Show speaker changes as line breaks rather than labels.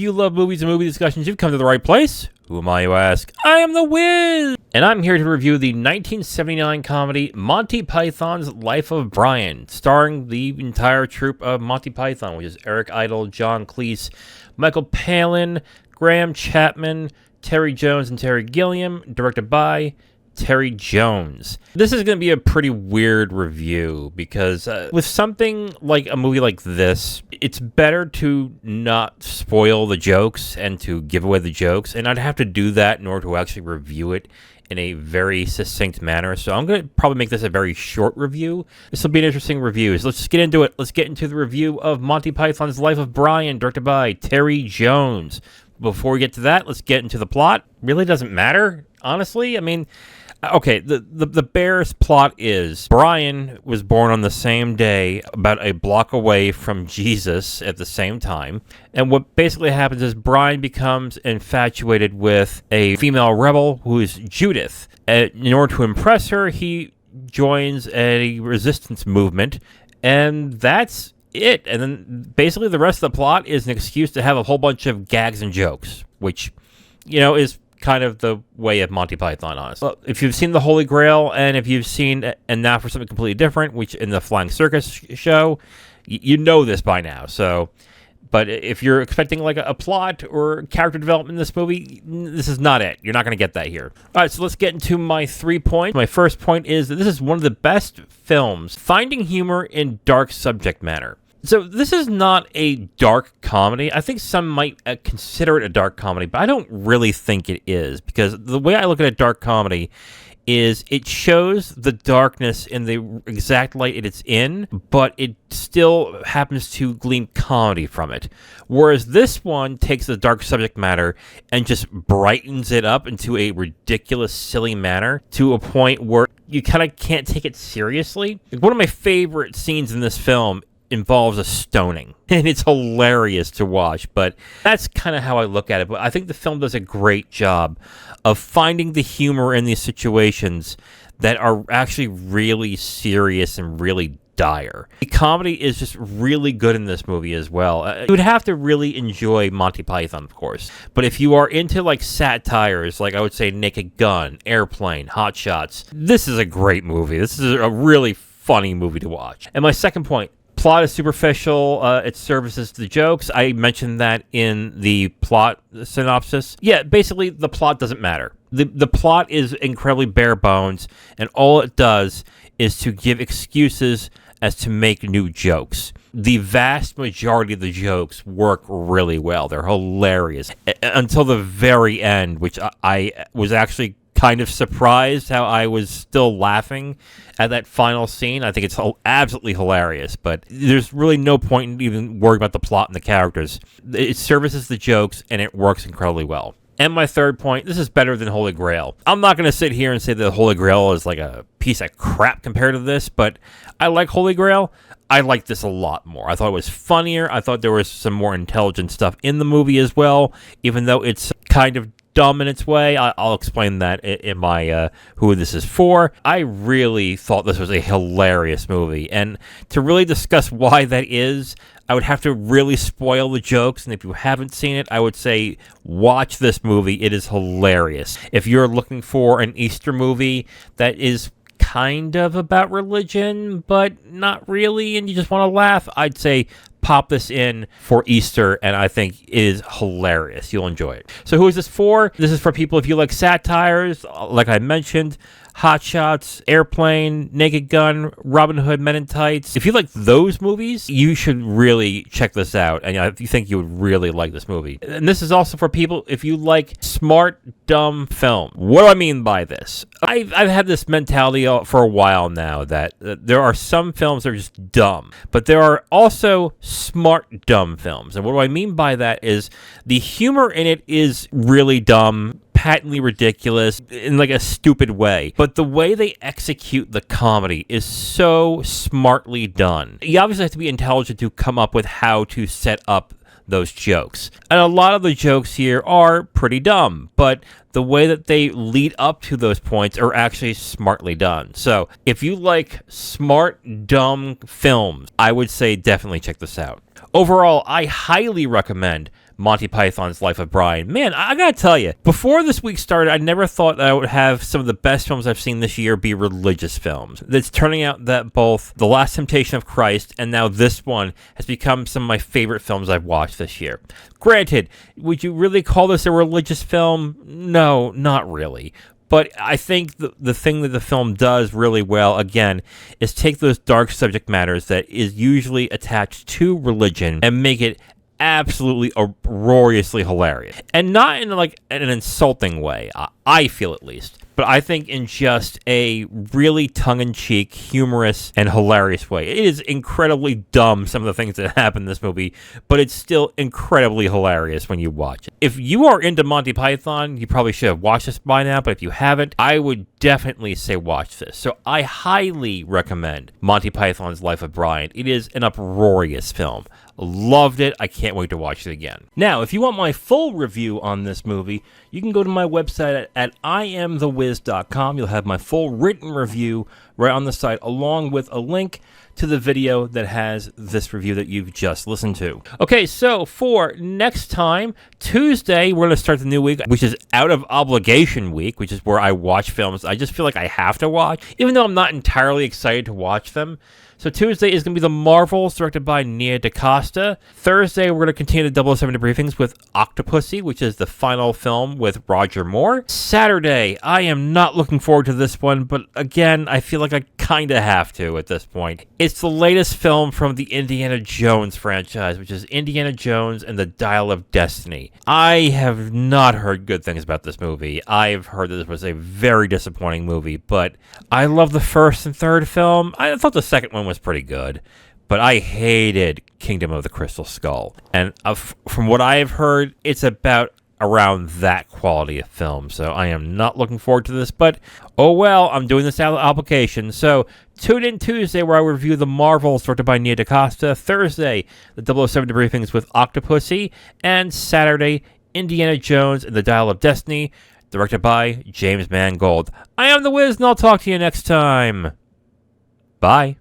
you love movies and movie discussions, you've come to the right place. Who am I, you ask? I am the Wiz! And I'm here to review the 1979 comedy Monty Python's Life of Brian, starring the entire troupe of Monty Python, which is Eric Idle, John Cleese, Michael Palin, Graham Chapman, Terry Jones, and Terry Gilliam, directed by Terry Jones. This is going to be a pretty weird review because with something like a movie like this, it's better to not spoil the jokes and to give away the jokes, and I'd have to do that in order to actually review it in a very succinct manner. So I'm going to probably make this a very short review. This will be an interesting review. So let's just get into it. Let's get into the review of Monty Python's Life of Brian, directed by Terry Jones. Before we get to that, let's get into the plot. Really doesn't matter, honestly. I mean, okay, the Bears plot is Brian was born on the same day, about a block away from Jesus at the same time. And what basically happens is Brian becomes infatuated with a female rebel who is Judith. In order to impress her, he joins a resistance movement, and that's it. And then basically the rest of the plot is an excuse to have a whole bunch of gags and jokes, which, you know, is kind of the way of Monty Python, honestly. Well, if you've seen The Holy Grail, and if you've seen And Now for Something Completely Different, which in the Flying Circus show, you know this by now. So, but if you're expecting like a plot or character development in this movie, this is not it. You're not going to get that here. All right, so let's get into my 3 points. My first point is that this is one of the best films finding humor in dark subject matter. So this is not a dark comedy. I think some might consider it a dark comedy, but I don't really think it is, because the way I look at a dark comedy is it shows the darkness in the exact light it's in, but it still happens to glean comedy from it. Whereas this one takes the dark subject matter and just brightens it up into a ridiculous, silly manner to a point where you kind of can't take it seriously. One of my favorite scenes in this film involves a stoning, and it's hilarious to watch, but that's kind of how I look at it. But I think the film does a great job of finding the humor in these situations that are actually really serious and really dire. The comedy is just really good in this movie as well. You would have to really enjoy Monty Python, of course, but if you are into like satires, like I would say Naked Gun, Airplane, Hot Shots, this is a great movie. This is a really funny movie to watch. And my second point, plot is superficial. It services the jokes. I mentioned that in the plot synopsis. Yeah, basically the plot doesn't matter. The plot is incredibly bare bones, and all it does is to give excuses as to make new jokes. The vast majority of the jokes work really well. They're hilarious until the very end, which I was actually kind of surprised how I was still laughing at that final scene. I think it's absolutely hilarious, but there's really no point in even worrying about the plot and the characters. It services the jokes, and it works incredibly well. And my third point, this is better than Holy Grail. I'm not going to sit here and say that Holy Grail is like a piece of crap compared to this, but I like Holy Grail. I like this a lot more. I thought it was funnier. I thought there was some more intelligent stuff in the movie as well, even though it's kind of dumb in its way. I'll explain that in my who this is for. I really thought this was a hilarious movie, and to really discuss why that is, I would have to really spoil the jokes, and if you haven't seen it, I would say watch this movie. It is hilarious. If you're looking for an Easter movie that is kind of about religion, but not really, and you just want to laugh, I'd say pop this in for Easter, and I think it is hilarious. You'll enjoy it. So who is this for? This is for people if you like satires, like I mentioned, Hot Shots, Airplane, Naked Gun, Robin Hood, Men in Tights. If you like those movies, you should really check this out, and if you think you would really like this movie. And this is also for people if you like smart, dumb film. What do I mean by this? I've had this mentality for a while now that there are some films that are just dumb, but there are also smart, dumb films. And what do I mean by that is the humor in it is really dumb, patently ridiculous in like a stupid way, but the way they execute the comedy is so smartly done. You obviously have to be intelligent to come up with how to set up those jokes, and a lot of the jokes here are pretty dumb, but the way that they lead up to those points are actually smartly done. So if you like smart, dumb films, I would say definitely check this out. Overall, I highly recommend Monty Python's Life of Brian. Man, I gotta tell you, before this week started, I never thought that I would have some of the best films I've seen this year be religious films. It's turning out that both The Last Temptation of Christ and now this one has become some of my favorite films I've watched this year. Granted, would you really call this a religious film? No, not really. But I think the thing that the film does really well, again, is take those dark subject matters that is usually attached to religion and make it absolutely uproariously hilarious. And not in like an insulting way, I feel at least. But I think in just a really tongue-in-cheek, humorous, and hilarious way. It is incredibly dumb, some of the things that happen in this movie, but it's still incredibly hilarious when you watch it. If you are into Monty Python, you probably should have watched this by now, but if you haven't, I would definitely say watch this. So I highly recommend Monty Python's Life of Brian. It is an uproarious film. Loved it. I can't wait to watch it again. Now, if you want my full review on this movie, you can go to my website at IamTheWiz.com. You'll have my full written review right on the site, along with a link to the video that has this review that you've just listened to. Okay, so for next time, Tuesday, we're going to start the new week, which is Out of Obligation Week, which is where I watch films I just feel like I have to watch, even though I'm not entirely excited to watch them. So Tuesday is going to be The Marvels, directed by Nia DaCosta. Thursday, we're going to continue the 007 debriefings with Octopussy, which is the final film with Roger Moore. Saturday, I am not looking forward to this one, but again, I feel like I kind of have to at this point. It's the latest film from the Indiana Jones franchise, which is Indiana Jones and the Dial of Destiny. I have not heard good things about this movie. I've heard that this was a very disappointing movie, but I love the first and third film. I thought the second one was pretty good, but I hated Kingdom of the Crystal Skull. And from what I have heard, it's about around that quality of film. So I am not looking forward to this, but oh well, I'm doing this out of obligation. So tune in Tuesday where I review The Marvels, directed by Nia DaCosta. Thursday, the 007 debriefings with Octopussy. And Saturday, Indiana Jones and the Dial of Destiny, directed by James Mangold. I am The Wiz, and I'll talk to you next time. Bye.